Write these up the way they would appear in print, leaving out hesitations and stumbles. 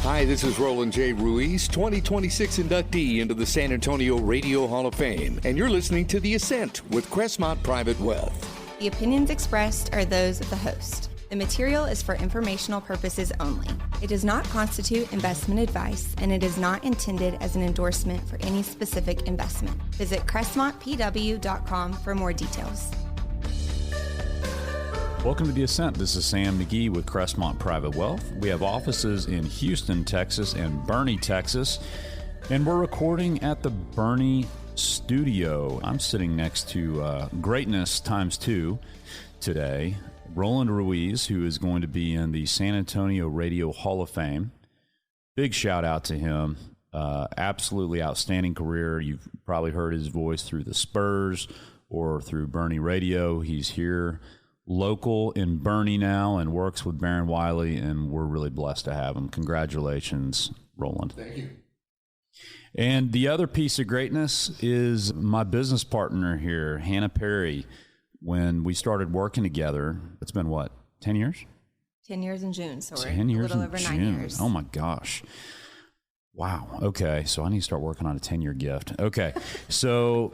Hi, this is Roland J. Ruiz, 2026 inductee into the San Antonio Radio Hall of Fame, and you're listening to The Ascent with Crestmont Private Wealth. The opinions expressed are those of the host. The material is for informational purposes only. It does not constitute investment advice, and it is not intended as an endorsement for any specific investment. Visit CrestmontPW.com for more details. Welcome to The Ascent. This is Sam McGee with Crestmont Private Wealth. We have offices in Houston, Texas, and Boerne, Texas, and we're recording at the Boerne studio. I'm sitting next to greatness times two today. Roland Ruiz, who is going to be in the San Antonio Radio Hall of Fame. Big shout out to him. Absolutely outstanding career. You've probably heard his voice through the Spurs or through Boerne Radio. He's here local in Boerne now and works with Baron Wiley, and we're really blessed to have him. Congratulations, Roland. Thank you. And the other piece of greatness is my business partner here, Hannah Perry. When we started working together, it's been what, 10 years? 10 years in June, so we're 10 years a little in over June. 9 years. Oh my gosh. Wow. Okay, so I need to start working on a 10-year gift. Okay, so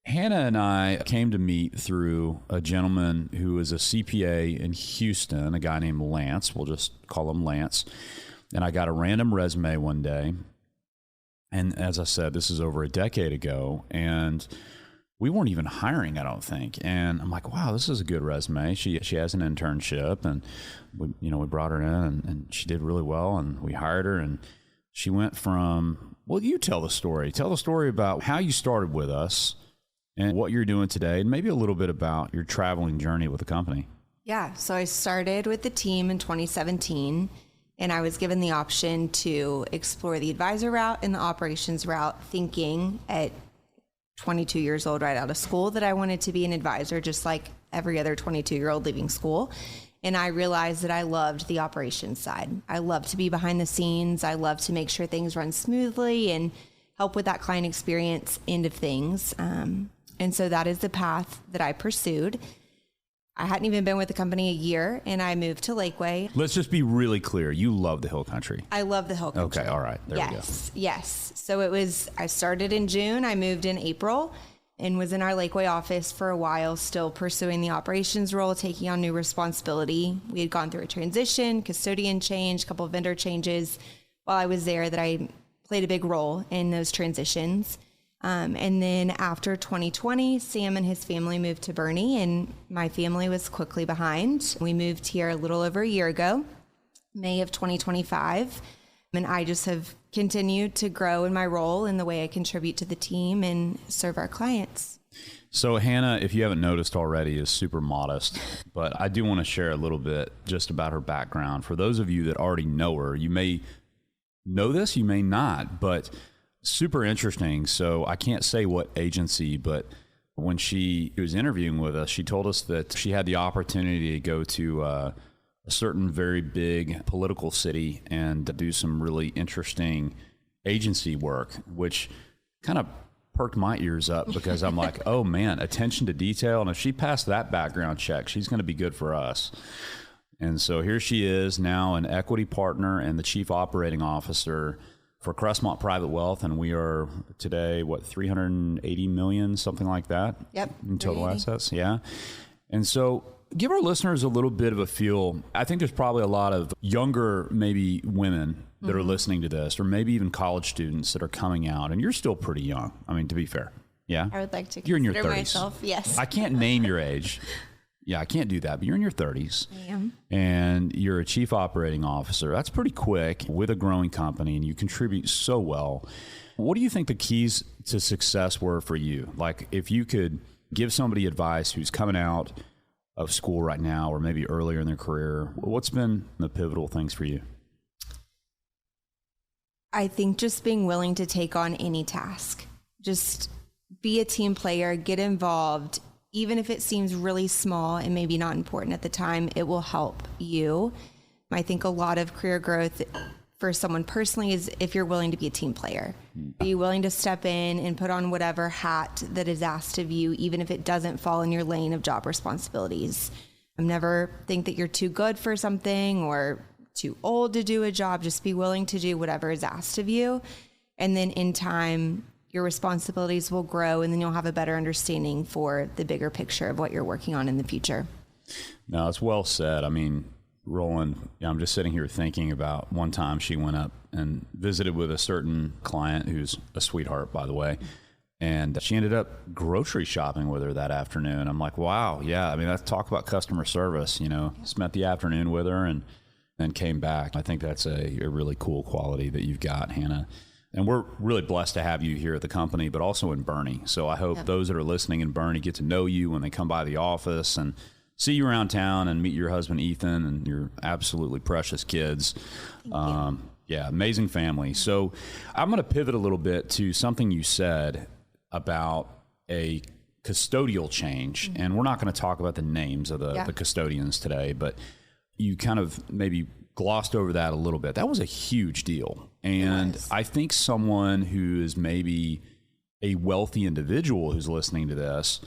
Hannah and I came to meet through a gentleman who is a CPA in Houston, a guy named Lance. We'll just call him Lance. And I got a random resume one day. And as I said, this is over a decade ago. And we weren't even hiring, I don't think. And I'm like, wow, this is a good resume. She has an internship, and we brought her in, and she did really well, and we hired her, and she went from, well, you tell the story. Tell the story about how you started with us and what you're doing today, and maybe a little bit about your traveling journey with the company. Yeah, so I started with the team in 2017, and I was given the option to explore the advisor route and the operations route, thinking at 22 years old, right out of school, that I wanted to be an advisor, just like every other 22-year-old leaving school. And I realized that I loved the operations side. I love to be behind the scenes. I love to make sure things run smoothly and help with that client experience end of things. And so that is the path that I pursued. I hadn't even been with the company a year, and I moved to Lakeway. Let's just be really clear. You love the Hill Country. I love the Hill Country. Okay, all right. There we go. Yes. So I started in June. I moved in April and was in our Lakeway office for a while, still pursuing the operations role, taking on new responsibility. We had gone through a transition, custodian change, a couple of vendor changes while I was there that I played a big role in those transitions. And then after 2020, Sam and his family moved to Boerne, and my family was quickly behind. We moved here a little over a year ago, May of 2025, and I just have continued to grow in my role in the way I contribute to the team and serve our clients. So Hannah, if you haven't noticed already, is super modest, but I do want to share a little bit just about her background. For those of you that already know her, you may know this, you may not, but super interesting. So I can't say what agency, but when she was interviewing with us, she told us that she had the opportunity to go to a certain very big political city and do some really interesting agency work, which kind of perked my ears up because I'm like, oh man, attention to detail. And if she passed that background check, she's going to be good for us. And so here she is now, an equity partner and the chief operating officer for Crestmont Private Wealth, and we are today, what, 380 million, something like that? Yep. In total assets, yeah. And so give our listeners a little bit of a feel. I think there's probably a lot of younger, maybe women that are listening to this, or maybe even college students that are coming out, and you're still pretty young. I mean, to be fair, yeah? I would like to You're in your consider 30s. myself, yes. I can't name your age. Yeah, I can't do that, but you're in your 30s. I am. And you're a chief operating officer. That's pretty quick with a growing company, and you contribute so well. What do you think the keys to success were for you? Like, if you could give somebody advice who's coming out of school right now or maybe earlier in their career, what's been the pivotal things for you? I think just being willing to take on any task. Just be a team player, get involved. Even if it seems really small and maybe not important at the time, it will help you. I think a lot of career growth for someone personally is if you're willing to be a team player. Are you willing to step in and put on whatever hat that is asked of you, even if it doesn't fall in your lane of job responsibilities? Never think that you're too good for something or too old to do a job. Just be willing to do whatever is asked of you. And then in time, your responsibilities will grow, and then you'll have a better understanding for the bigger picture of what you're working on in the future. No, it's well said. I mean, Roland, I'm just sitting here thinking about one time she went up and visited with a certain client who's a sweetheart, by the way. And she ended up grocery shopping with her that afternoon. I'm like, wow, yeah. I mean, let's talk about customer service, spent the afternoon with her and then came back. I think that's a really cool quality that you've got, Hannah. And we're really blessed to have you here at the company, but also in Boerne. So I hope those that are listening in Boerne get to know you when they come by the office and see you around town and meet your husband, Ethan, and your absolutely precious kids. Yeah, amazing family. So I'm going to pivot a little bit to something you said about a custodial change. Mm-hmm. And we're not going to talk about the names of the custodians today, but you kind of maybe glossed over that a little bit. That was a huge deal. And I think someone who is maybe a wealthy individual who's listening to this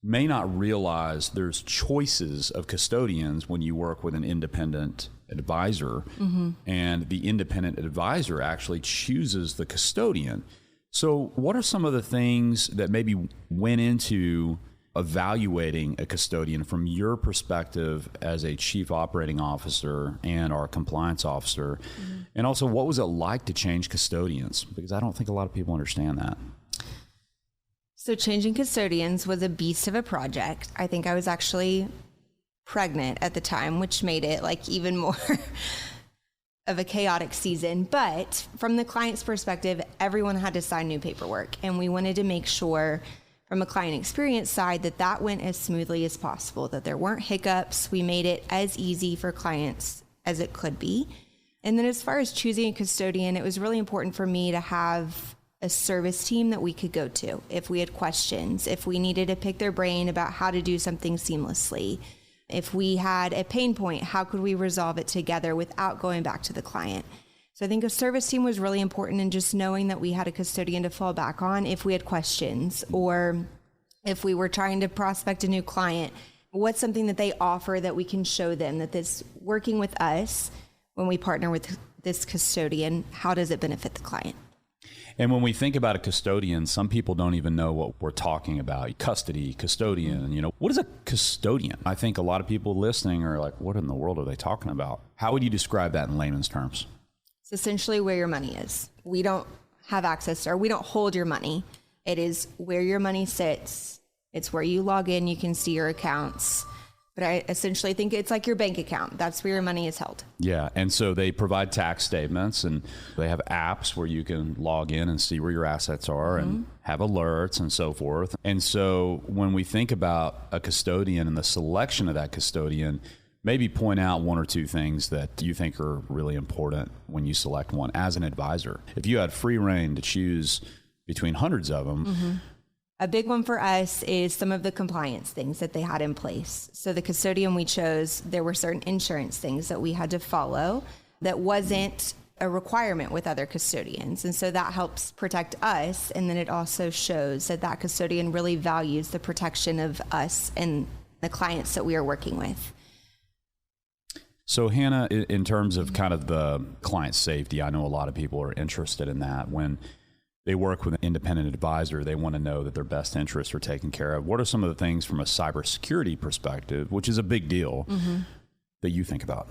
may not realize there's choices of custodians when you work with an independent advisor. Mm-hmm. And the independent advisor actually chooses the custodian. So what are some of the things that maybe went into evaluating a custodian from your perspective as a chief operating officer and our compliance officer? Mm-hmm. And also, what was it like to change custodians? Because I don't think a lot of people understand that. So changing custodians was a beast of a project. I think I was actually pregnant at the time, which made it like even more of a chaotic season. But from the client's perspective, everyone had to sign new paperwork. And we wanted to make sure from a client experience side that went as smoothly as possible, that there weren't hiccups. We made it as easy for clients as it could be. And then as far as choosing a custodian, it was really important for me to have a service team that we could go to if we had questions, if we needed to pick their brain about how to do something seamlessly. If we had a pain point, how could we resolve it together without going back to the client? So I think a service team was really important, in just knowing that we had a custodian to fall back on if we had questions, or if we were trying to prospect a new client, what's something that they offer that we can show them that this working with us when we partner with this custodian, how does it benefit the client? And when we think about a custodian, some people don't even know what we're talking about. Custody, custodian, what is a custodian? I think a lot of people listening are like, what in the world are they talking about? How would you describe that in layman's terms? It's essentially where your money is. We don't have access to, or we don't hold your money. It is where your money sits. It's where you log in, you can see your accounts. But I essentially think it's like your bank account. That's where your money is held. Yeah. And so they provide tax statements, and they have apps where you can log in and see where your assets are, mm-hmm. and have alerts and so forth. And so when we think about a custodian and the selection of that custodian, maybe point out one or two things that you think are really important when you select one as an advisor. If you had free reign to choose between hundreds of them, mm-hmm. A big one for us is some of the compliance things that they had in place. So the custodian we chose, there were certain insurance things that we had to follow that wasn't a requirement with other custodians. And so that helps protect us. And then it also shows that custodian really values the protection of us and the clients that we are working with. So Hannah, in terms of kind of the client safety, I know a lot of people are interested in that. When they work with an independent advisor, they want to know that their best interests are taken care of. What are some of the things from a cybersecurity perspective, which is a big deal, mm-hmm. that you think about?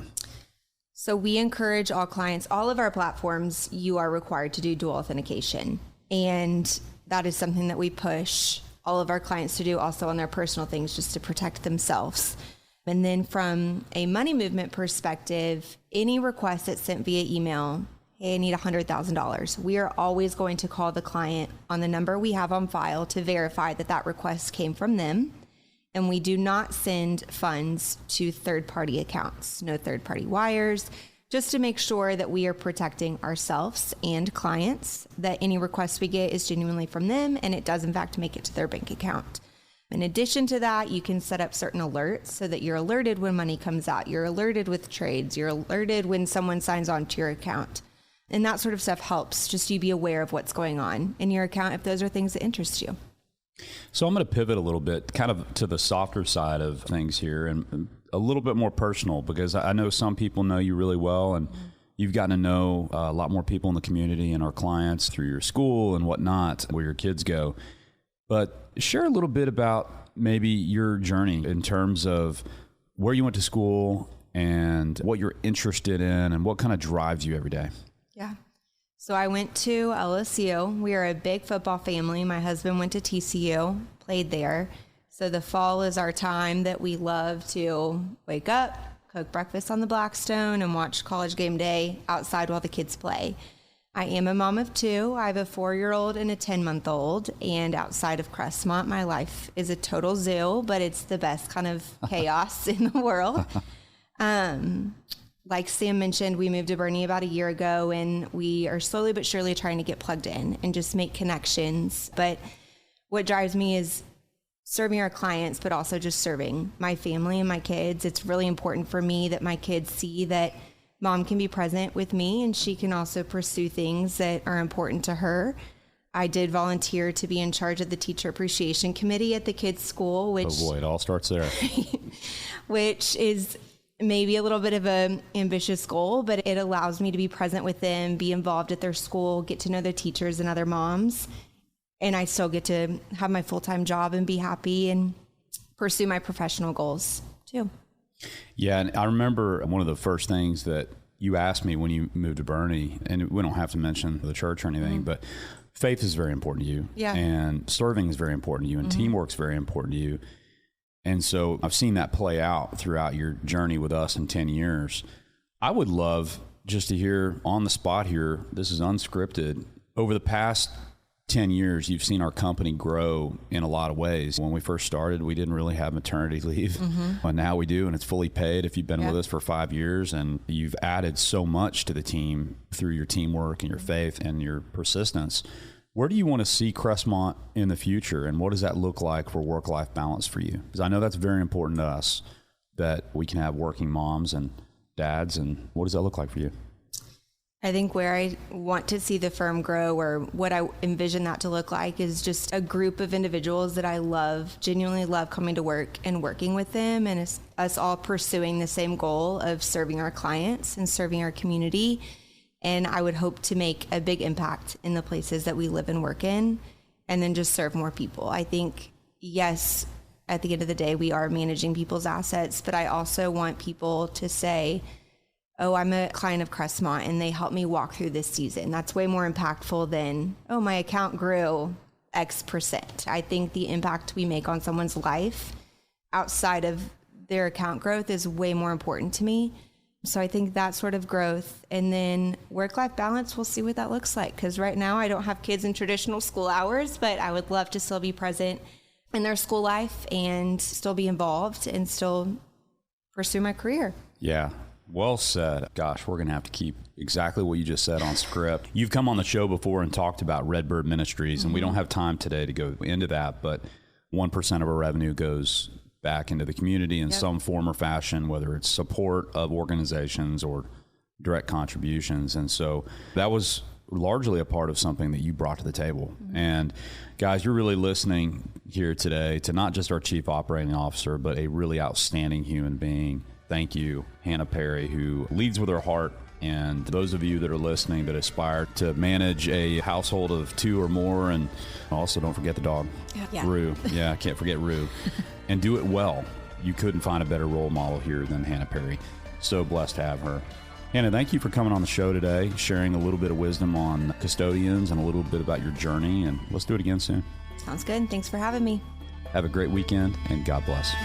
So we encourage all clients, all of our platforms, you are required to do dual authentication. And that is something that we push all of our clients to do also on their personal things, just to protect themselves. And then from a money movement perspective, any request that's sent via email, hey, I need $100,000. We are always going to call the client on the number we have on file to verify that request came from them. And we do not send funds to third-party accounts, no third-party wires, just to make sure that we are protecting ourselves and clients, that any request we get is genuinely from them and it does in fact make it to their bank account. In addition to that, you can set up certain alerts so that you're alerted when money comes out, you're alerted with trades, you're alerted when someone signs on to your account. And that sort of stuff helps just you be aware of what's going on in your account if those are things that interest you. So I'm going to pivot a little bit kind of to the softer side of things here. And a little bit more personal, because I know some people know you really well, and you've gotten to know a lot more people in the community and our clients through your school and whatnot, where your kids go. But share a little bit about maybe your journey in terms of where you went to school and what you're interested in and what kind of drives you every day. Yeah. So I went to LSU. We are a big football family. My husband went to TCU, played there. So the fall is our time that we love to wake up, cook breakfast on the Blackstone, and watch College Game Day outside while the kids play. I am a mom of two. I have a 4-year-old and a 10-month-old. And outside of Crestmont, my life is a total zoo, but it's the best kind of chaos in the world. Like Sam mentioned, we moved to Boerne about a year ago, and we are slowly but surely trying to get plugged in and just make connections. But what drives me is serving our clients, but also just serving my family and my kids. It's really important for me that my kids see that mom can be present with me, and she can also pursue things that are important to her. I did volunteer to be in charge of the Teacher Appreciation Committee at the kids' school, which... Oh boy, it all starts there. which is maybe a little bit of an ambitious goal, but it allows me to be present with them, be involved at their school, get to know their teachers and other moms. And I still get to have my full-time job and be happy and pursue my professional goals too. Yeah, and I remember one of the first things that you asked me when you moved to Boerne, and we don't have to mention the church or anything, but faith is very important to you. Yeah. And serving is very important to you, and teamwork is very important to you. And so I've seen that play out throughout your journey with us in 10 years. I would love just to hear on the spot here, this is unscripted, over the past 10 years, you've seen our company grow in a lot of ways. When we first started, we didn't really have maternity leave, but now we do, and it's fully paid if you've been with us for 5 years, and you've added so much to the team through your teamwork and your faith and your persistence. Where do you want to see Crestmont in the future, and what does that look like for work-life balance for you? Because I know that's very important to us, that we can have working moms and dads, and what does that look like for you? I think where I want to see the firm grow, or what I envision that to look like, is just a group of individuals that I love, genuinely love coming to work and working with them, and us all pursuing the same goal of serving our clients and serving our community. And I would hope to make a big impact in the places that we live and work in, and then just serve more people. I think, yes, at the end of the day, we are managing people's assets, but I also want people to say, oh, I'm a client of Crestmont and they helped me walk through this season. That's way more impactful than, oh, my account grew X%. I think the impact we make on someone's life outside of their account growth is way more important to me. So I think that sort of growth, and then work-life balance, we'll see what that looks like. Because right now I don't have kids in traditional school hours, but I would love to still be present in their school life and still be involved and still pursue my career. Yeah. Well said. Gosh, we're going to have to keep exactly what you just said on script. You've come on the show before and talked about Redbird Ministries, and we don't have time today to go into that, but 1% of our revenue goes back into the community in some form or fashion, whether it's support of organizations or direct contributions. And so that was largely a part of something that you brought to the table. And guys, you're really listening here today to not just our chief operating officer, but a really outstanding human being. Thank you, Hannah Perry, who leads with her heart. And those of you that are listening that aspire to manage a household of 2 or more, and also don't forget the dog, Rue. Yeah, I can't forget Rue. And do it well. You couldn't find a better role model here than Hannah Perry. So blessed to have her. Hannah, thank you for coming on the show today, sharing a little bit of wisdom on Custodians and a little bit about your journey. And let's do it again soon. Sounds good. Thanks for having me. Have a great weekend, and God bless.